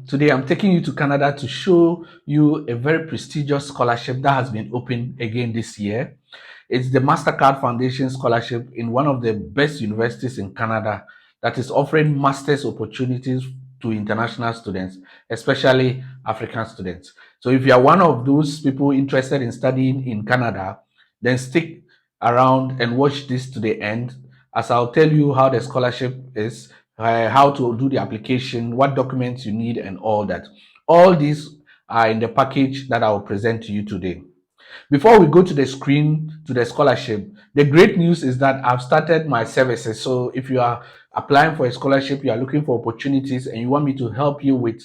Today I'm taking you to Canada to show you a very prestigious scholarship that has been opened again this year. It's the Mastercard Foundation Scholarship in one of the best universities in Canada that is offering master's opportunities to international students, especially African students. So if you are one of those people interested in studying in Canada, then stick around and watch this to the end, as I'll tell you how the scholarship is, how to do the application, what documents you need, and all that. All these are in the package that I will present to you today. Before we go to the screen, to the scholarship, the great news is that I've started my services. So if you are applying for a scholarship, you are looking for opportunities, and you want me to help you with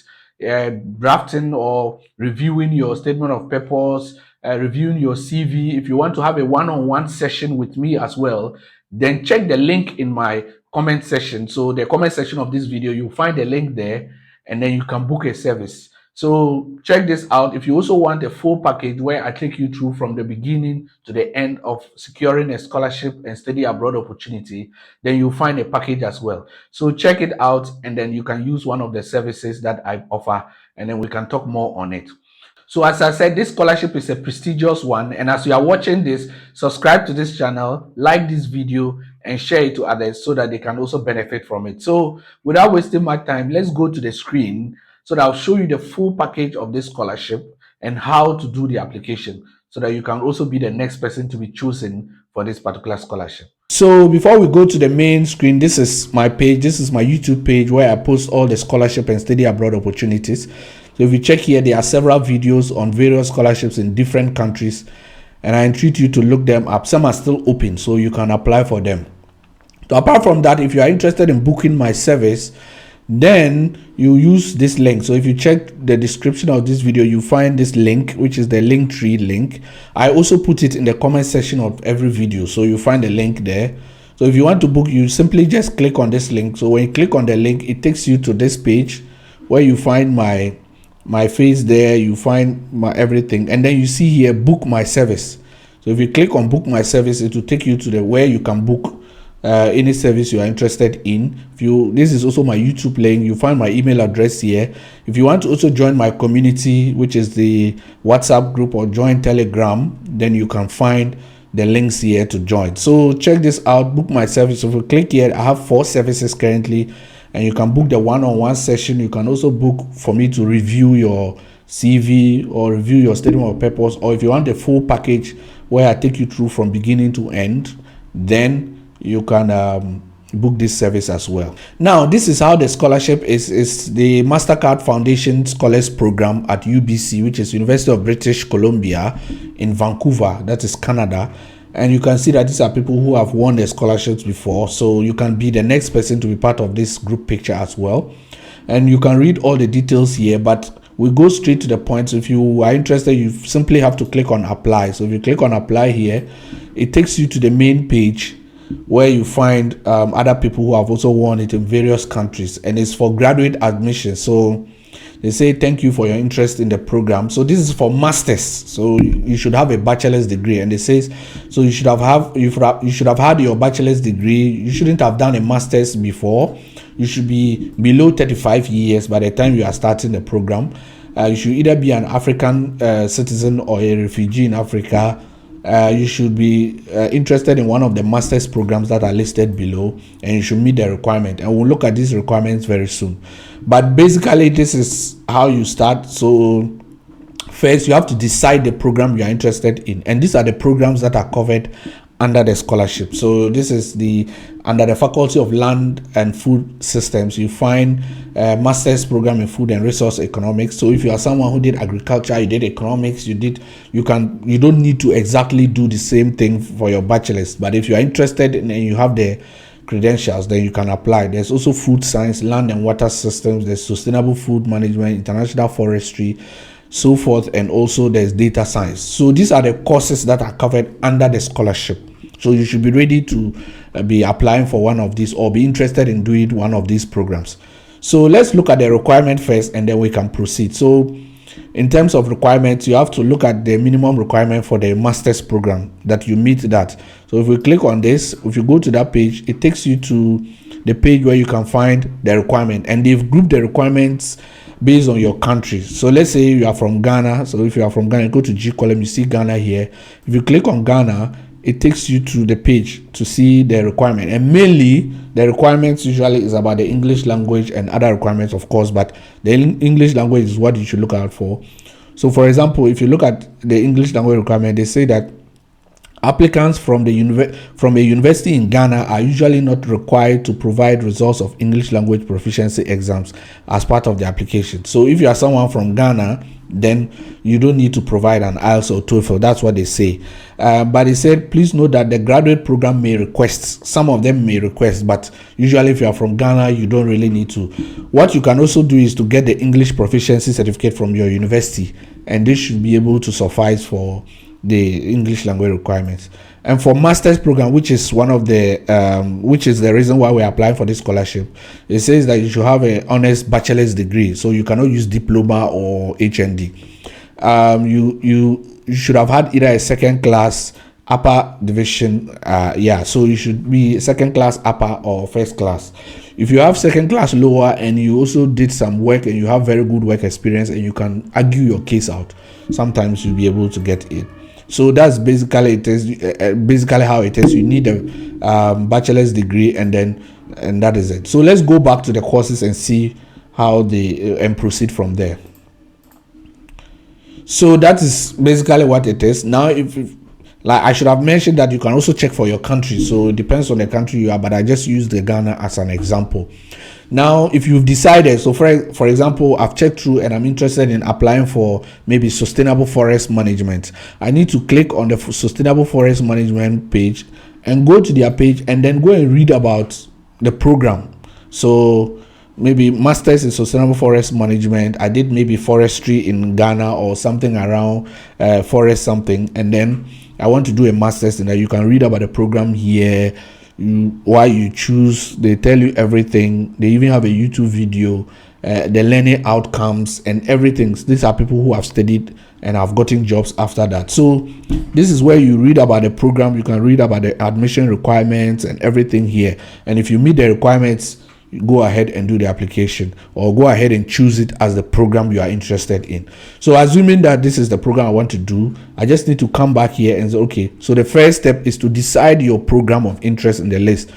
drafting or reviewing your statement of purpose, reviewing your CV, if you want to have a one-on-one session with me as well, then check the link in my comment section. So the comment section of this video, you'll find a link there, and then you can book a service. So check this out. If you also want a full package where I take you through from the beginning to the end of securing a scholarship and study abroad opportunity, then you'll find a package as well. So check it out, and then you can use one of the services that I offer, and then we can talk more on it. So as I said, this scholarship is a prestigious one, and as you are watching this, subscribe to this channel, like this video, and share it to others so that they can also benefit from it. So without wasting my time, let's go to the screen so that I'll show you the full package of this scholarship and how to do the application so that you can also be the next person to be chosen for this particular scholarship. So before we go to the main screen, this is my page. This is my YouTube page where I post all the scholarship and study abroad opportunities. So if you check here, there are several videos on various scholarships in different countries, and I entreat you to look them up. Some are still open, so you can apply for them. So apart from that, if you are interested in booking my service, then you use this link. So if you check the description of this video, you find this link, which is the Linktree link. I also put it in the comment section of every video, so you find the link there. So if you want to book, you simply just click on this link. So when you click on the link, it takes you to this page where you find my face there, you find my everything, and then you see here book my service. So if you click on book my service, it will take you to the where you can book any service you are interested in. This is also my YouTube link. You find my email address here. If you want to also join my community, which is the WhatsApp group, or join Telegram, then you can find the links here to join. So check this out, book my service. So if you click here, I have 4 services currently, and you can book the one-on-one session. You can also book for me to review your CV or review your statement of purpose, or if you want a full package where I take you through from beginning to end, then you can book this service as well. Now, this is how the scholarship is the Mastercard Foundation Scholars Program at UBC, which is University of British Columbia in Vancouver, that is Canada. And you can see that these are people who have won their scholarships before, so you can be the next person to be part of this group picture as well. And you can read all the details here, but we go straight to the point. So if you are interested, you simply have to click on apply. So if you click on apply here, it takes you to the main page where you find other people who have also won it in various countries, and it's for graduate admission. So they say thank you for your interest in the program. So this is for masters, so you should have a bachelor's degree, and it says so you should have had your bachelor's degree. You shouldn't have done a master's before. You should be below 35 years by the time you are starting the program. You should either be an African citizen or a refugee in Africa. You should be interested in one of the master's programs that are listed below, and you should meet the requirement, and we'll look at these requirements very soon. But basically, this is how you start. So first, you have to decide the program you are interested in, and these are the programs that are covered under the scholarship. So this is under the Faculty of Land and Food Systems. You find a master's program in food and resource economics. So if you are someone who did agriculture, you did economics, you don't need to exactly do the same thing for your bachelor's, but if you are interested and you have the credentials, then you can apply. There's also food science, land and water systems, there's sustainable food management, international forestry, so forth, and also there's data science. So these are the courses that are covered under the scholarship. So you should be ready to be applying for one of these, or be interested in doing one of these programs. So let's look at the requirement first, and then we can proceed. So in terms of requirements, you have to look at the minimum requirement for the master's program, that you meet that. So if we click on this, if you go to that page, it takes you to the page where you can find the requirement, and they've grouped the requirements based on your country. So let's say you are from Ghana. So if you are from Ghana, go to G column, you see Ghana here. If you click on Ghana, it takes you to the page to see the requirement, and mainly the requirements usually is about the English language and other requirements, of course, but the English language is what you should look out for. So for example, if you look at the English language requirement, they say that applicants from a university in Ghana are usually not required to provide results of English language proficiency exams as part of the application. So if you are someone from Ghana, then you don't need to provide an IELTS or TOEFL. That's what they say. But they said, please note that the graduate program may request. Some of them may request, but usually if you are from Ghana, you don't really need to. What you can also do is to get the English proficiency certificate from your university, and this should be able to suffice for the English language requirements. And for master's program, which is one of the which is the reason why we're applying for this scholarship, it says that you should have an honest bachelor's degree, so you cannot use diploma or HND. You should have had either a second class upper division, so you should be second class upper or first class. If you have second class lower and you also did some work and you have very good work experience and you can argue your case out, sometimes you'll be able to get it. So that's basically it is basically how it is. You need a bachelor's degree, and that is it. So let's go back to the courses and see how they and proceed from there. So that is basically what it is. Now, if like I should have mentioned that you can also check for your country. So it depends on the country you are, but I just used the Ghana as an example. Now, if you've decided, so for example, I've checked through and I'm interested in applying for maybe sustainable forest management. I need to click on the sustainable forest management page and go to their page and then go and read about the program. So maybe masters in sustainable forest management. I did maybe forestry in Ghana or something around forest something, and then I want to do a master's in that. You can read about the program here. Why you choose, they tell you everything. They even have a YouTube video, the learning outcomes and everything. These are people who have studied and have gotten jobs after that. So this is where you read about the program. You can read about the admission requirements and everything here, and if you meet the requirements, go ahead and do the application, or go ahead and choose it as the program you are interested in. So assuming that this is the program I want to do, I just need to come back here and say, okay, so the first step is to decide your program of interest in the list.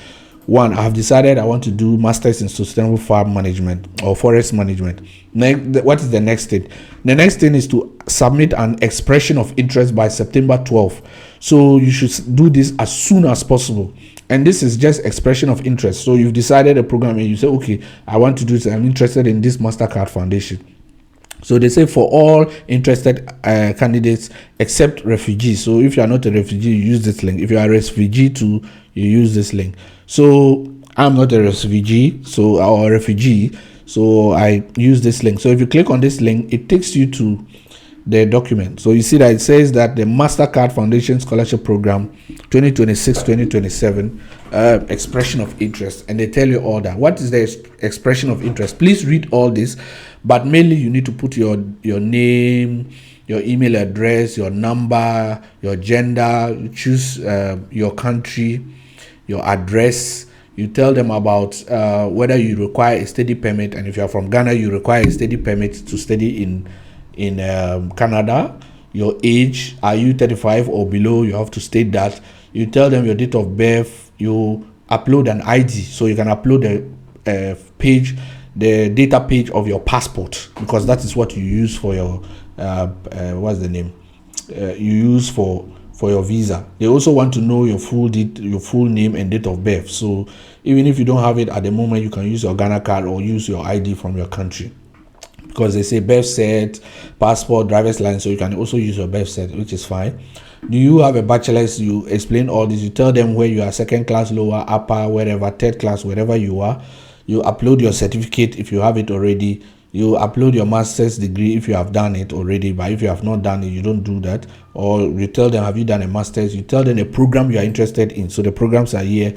One, I have decided I want to do masters in sustainable farm management or forest management. What is the next thing? The next thing is to submit an expression of interest by September 12th. So you should do this as soon as possible. And this is just expression of interest. So you've decided a program and you say, okay, I want to do this. I'm interested in this Mastercard Foundation. So they say for all interested candidates except refugees. So if you are not a refugee, you use this link. If you are a refugee too, you use this link. So I'm not a refugee, or a refugee, so I use this link. So if you click on this link, it takes you to the document. So you see that it says that the Mastercard Foundation Scholarship Program 2026-2027 expression of interest, and they tell you all that. What is the expression of interest? Please read all this, but mainly you need to put your name, your email address, your number, your gender, you choose your country, your address. You tell them about whether you require a study permit, and if you are from Ghana, you require a study permit to study in Canada. Your age, are you 35 or below? You have to state that. You tell them your date of birth. You upload an ID, so you can upload the data page of your passport, because that is what you use for your what's the name you use for your visa. They also want to know your full name and date of birth. So even if you don't have it at the moment, you can use your Ghana card or use your ID from your country, because they say birth cert, passport, driver's license. So you can also use your birth cert, which is fine. Do you have a bachelor's? You explain all this. You tell them where you are, second class, lower, upper, wherever, third class, wherever you are. You upload your certificate if you have it already. You upload your master's degree if you have done it already, but if you have not done it, you don't do that. Or you tell them, have you done a master's? You tell them the program you are interested in. So the programs are here.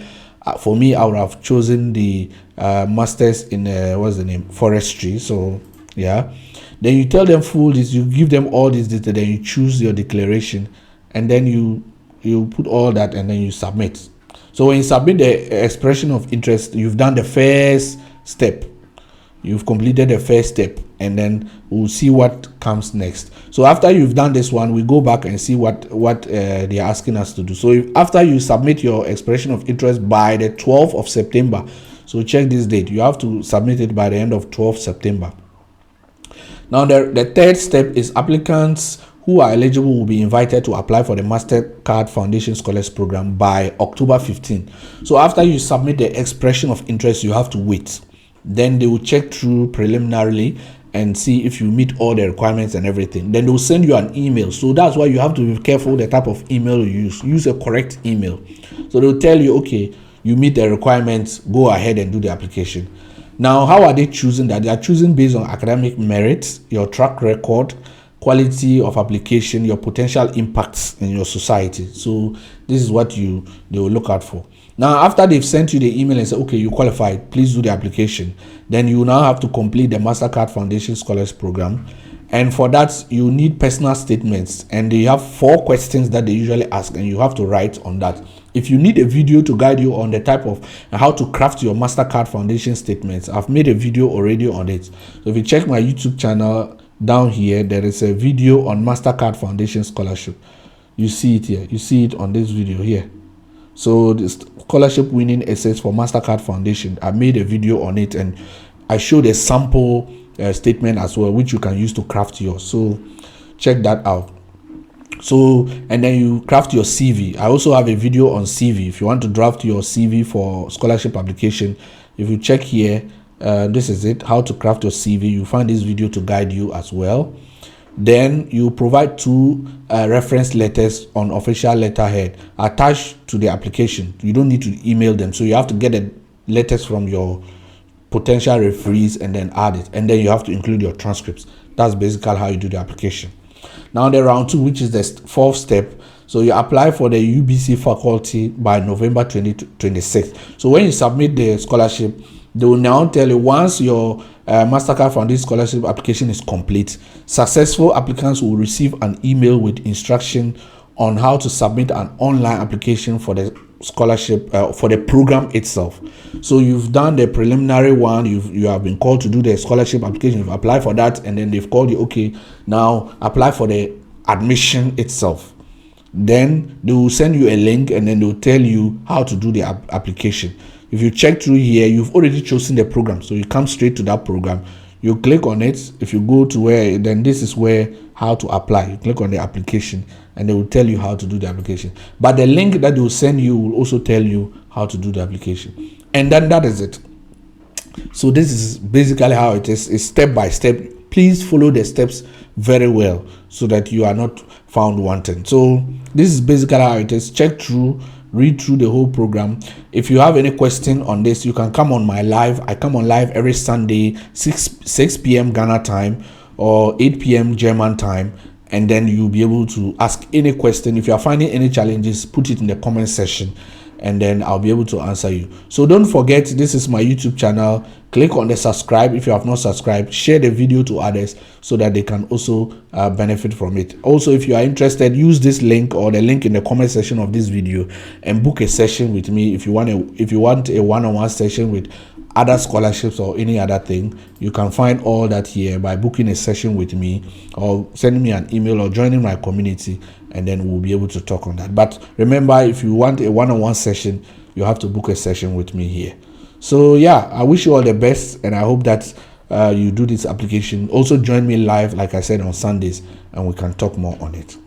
For me, I would have chosen the master's in forestry. So yeah, then you tell them full this. You give them all this data. Then you choose your declaration, and then you put all that, and then you submit. So when you submit the expression of interest, you've done the first step. you've completed the first step, and then we'll see what comes next. So after you've done this one, we go back and see what they're asking us to do. So after you submit your expression of interest by the 12th of September, so check this date, you have to submit it by the end of 12th September. Now the third step is applicants who are eligible will be invited to apply for the Mastercard Foundation Scholars Program by October 15. So after you submit the expression of interest, you have to wait. Then they will check through preliminarily and see if you meet all the requirements and everything. Then they will send you an email. So that's why you have to be careful the type of email you use. Use a correct email. So they'll tell you, okay, you meet the requirements, go ahead and do the application. Now, how are they choosing that? They are choosing based on academic merits, your track record, quality of application, your potential impacts in your society. So this is what they will look out for. Now, after they've sent you the email and said, okay, you qualified, please do the application, then you now have to complete the Mastercard Foundation Scholars Program. And for that, you need personal statements, and they have 4 questions that they usually ask, and you have to write on that. If you need a video to guide you on the type of how to craft your Mastercard Foundation statements, I've made a video already on it. So if you check my YouTube channel down here, there is a video on Mastercard Foundation Scholarship. You see it here. You see it on this video here. So the scholarship winning essays for Mastercard Foundation, I made a video on it, and I showed a sample statement as well, which you can use to craft yours. So check that out. So, and then you craft your CV. I also have a video on CV. If you want to draft your CV for scholarship application, if you check here, this is it, how to craft your CV. You find this video to guide you as well. Then you provide 2 reference letters on official letterhead attached to the application. You don't need to email them, so you have to get the letters from your potential referees and then add it, and then you have to include your transcripts. That's basically how you do the application. Now the round 2, which is the 4th step, so you apply for the UBC faculty by November 2026. So when you submit the scholarship, they will now tell you, once your Mastercard Foundation Scholarship application is complete, successful applicants will receive an email with instruction on how to submit an online application for the scholarship for the program itself. So you've done the preliminary one, you have been called to do the scholarship application, you've applied for that, and then they've called you, okay, now apply for the admission itself. Then they will send you a link, and then they'll tell you how to do the application. If you check through here, you've already chosen the program, so you come straight to that program. You click on it. If you go to where, then this is where how to apply. You click on the application, and they will tell you how to do the application. But the link that they will send you will also tell you how to do the application. And then that is it. So this is basically how it is. It's step by step. Please follow the steps very well so that you are not found wanting. So this is basically how it is. Check through, read through the whole program. If you have any question on this, you can come on my live. I come on live every Sunday, 6 p.m. Ghana time or 8 p.m. German time, and then you'll be able to ask any question. If you are finding any challenges, put it in the comment section, and then I'll be able to answer you. So don't forget, this is my YouTube channel. Click on the subscribe if you have not subscribed. Share the video to others so that they can also benefit from it. Also, if you are interested, use this link or the link in the comment section of this video and book a session with me. If you want a one-on-one session with other scholarships or any other thing, you can find all that here by booking a session with me or sending me an email or joining my community, and then we'll be able to talk on that. But remember, if you want a one-on-one session, you have to book a session with me here. So yeah, I wish you all the best, and I hope that you do this application. Also join me live, like I said, on Sundays, and we can talk more on it.